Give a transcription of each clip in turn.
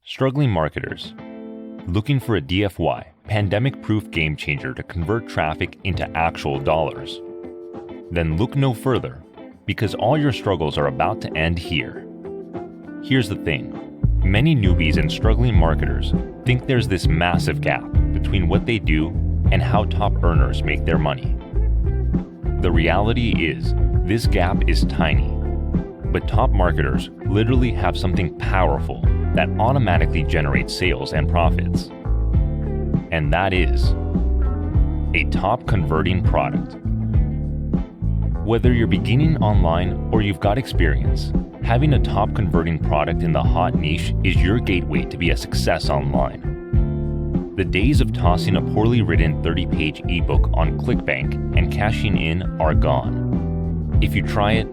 Struggling marketers, looking for a DFY, pandemic-proof game changer to convert traffic into actual dollars? Then look no further, because all your struggles are about to end here. Here's the thing. Many newbies and struggling marketers think there's this massive gap between what they do and how top earners make their money. The reality is, this gap is tiny, but top marketers literally have something powerful that automatically generates sales and profits. And that is a top converting product. Whether you're beginning online or you've got experience, having a top converting product in the hot niche is your gateway to be a success online. The days of tossing a poorly written 30-page ebook on ClickBank and cashing in are gone. If you try it,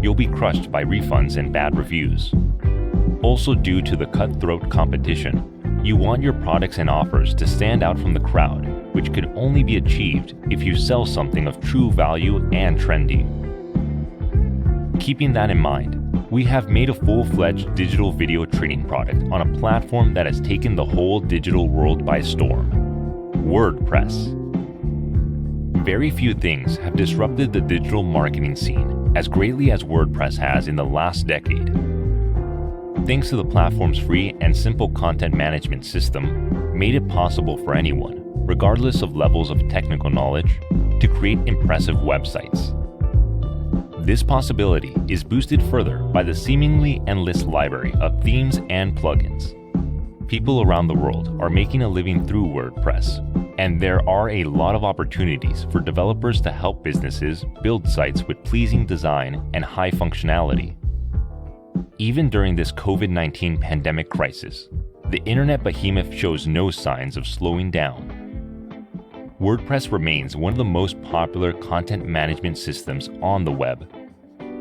you'll be crushed by refunds and bad reviews. Also, due to the cutthroat competition, you want your products and offers to stand out from the crowd, which could only be achieved if you sell something of true value and trendy. Keeping that in mind, we have made a full-fledged digital video training product on a platform that has taken the whole digital world by storm: WordPress. Very few things have disrupted the digital marketing scene as greatly as WordPress has in the last decade. Thanks to the platform's free and simple content management system, made it possible for anyone, regardless of levels of technical knowledge, to create impressive websites. This possibility is boosted further by the seemingly endless library of themes and plugins. People around the world are making a living through WordPress, and there are a lot of opportunities for developers to help businesses build sites with pleasing design and high functionality. Even during this COVID-19 pandemic crisis, the internet behemoth shows no signs of slowing down. WordPress remains one of the most popular content management systems on the web,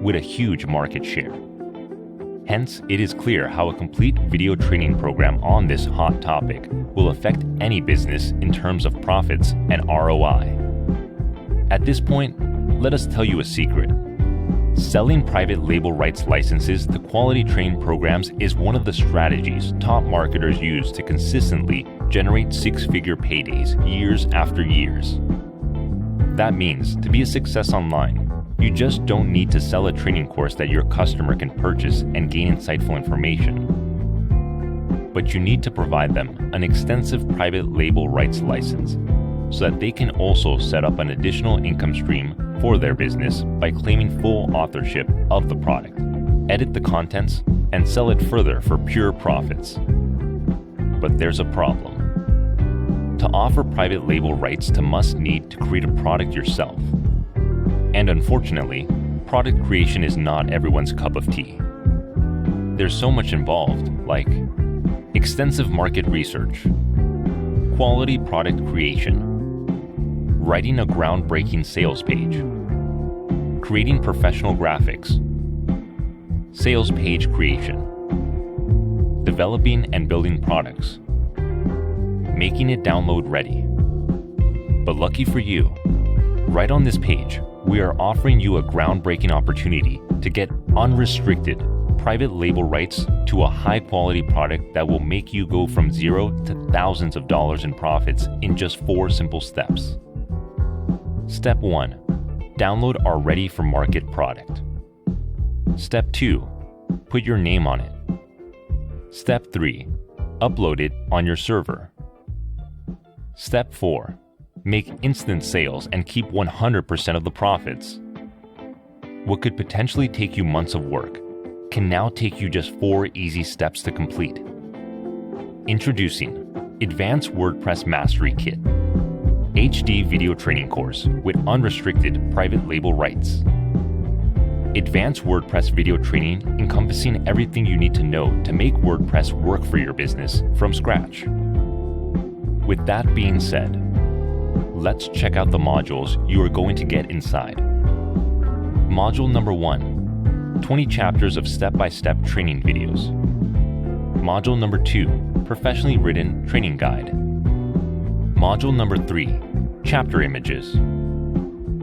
with a huge market share. Hence, it is clear how a complete video training program on this hot topic will affect any business in terms of profits and ROI. At this point, let us tell you a secret. Selling private label rights licenses to quality training programs is one of the strategies top marketers use to consistently generate six-figure paydays years after years. That means, to be a success online, you just don't need to sell a training course that your customer can purchase and gain insightful information. But you need to provide them an extensive private label rights license so that they can also set up an additional income stream for their business by claiming full authorship of the product, edit the contents, and sell it further for pure profits. But there's a problem. To offer private label rights to must need to create a product yourself. And unfortunately, product creation is not everyone's cup of tea. There's so much involved, like extensive market research, quality product creation, writing a groundbreaking sales page, creating professional graphics, sales page creation, developing and building products, making it download ready. But lucky for you, right on this page, we are offering you a groundbreaking opportunity to get unrestricted private label rights to a high-quality product that will make you go from zero to thousands of dollars in profits in just 4 simple steps. Step 1. Download our ready-for-market product. Step 2. Put your name on it. Step 3. Upload it on your server. Step 4. Make instant sales and keep 100% of the profits. What could potentially take you months of work can now take you just 4 easy steps to complete. Introducing Advanced WordPress Mastery Kit, HD video training course with unrestricted private label rights. Advanced WordPress video training encompassing everything you need to know to make WordPress work for your business from scratch. With that being said, let's check out the modules you are going to get inside. Module number 1, 20 chapters of step-by-step training videos. Module number 2, professionally written training guide. Module number 3, chapter images.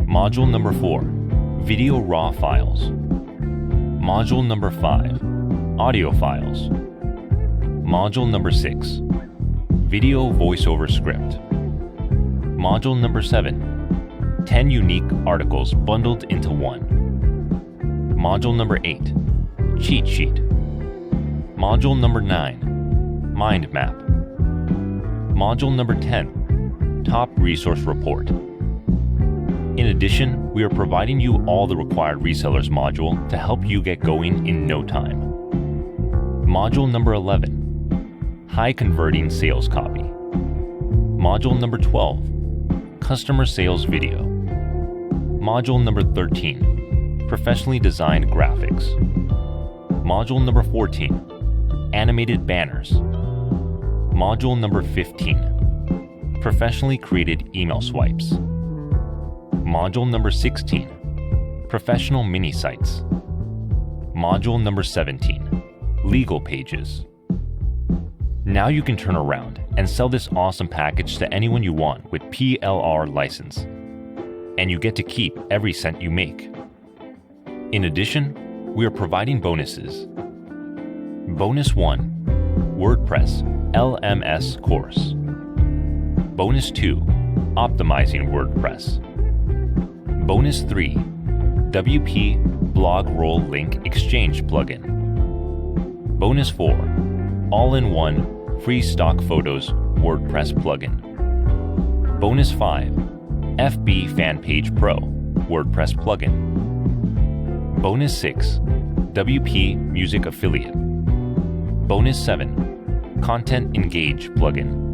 Module number 4, video raw files. Module number 5, audio files. Module number 6, Video Voiceover Script. Module number 7, 10 unique articles bundled into one. Module number 8, Cheat Sheet. Module number 9, Mind Map. Module number 10, Top Resource Report. In addition, we are providing you all the required resellers module to help you get going in no time. Module number 11, High Converting Sales Copy. Module number 12, Customer Sales Video. Module number 13, Professionally Designed Graphics. Module number 14, Animated Banners. Module number 15, Professionally Created Email Swipes. Module number 16, Professional Mini Sites. Module number 17, Legal Pages. Now you can turn around and sell this awesome package to anyone you want with PLR license. And you get to keep every cent you make. In addition, we are providing bonuses. Bonus 1, WordPress LMS course. Bonus 2, Optimizing WordPress. Bonus 3, WP Blog Roll Link Exchange plugin. Bonus 4, all-in-one free stock photos WordPress plugin. Bonus 5, FB Fan Page Pro WordPress plugin. Bonus 6, WP Music Affiliate. Bonus 7, Content Engage plugin.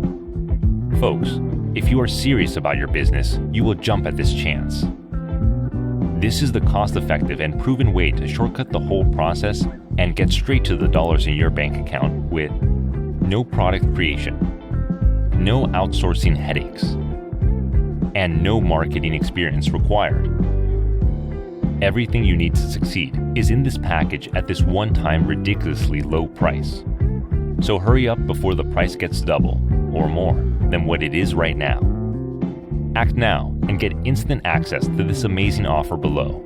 Folks, if you are serious about your business, you will jump at this chance. This is the cost-effective and proven way to shortcut the whole process and get straight to the dollars in your bank account with no product creation, no outsourcing headaches, and no marketing experience required. Everything you need to succeed is in this package at this one-time ridiculously low price. So hurry up before the price gets double or more than what it is right now. Act now and get instant access to this amazing offer below.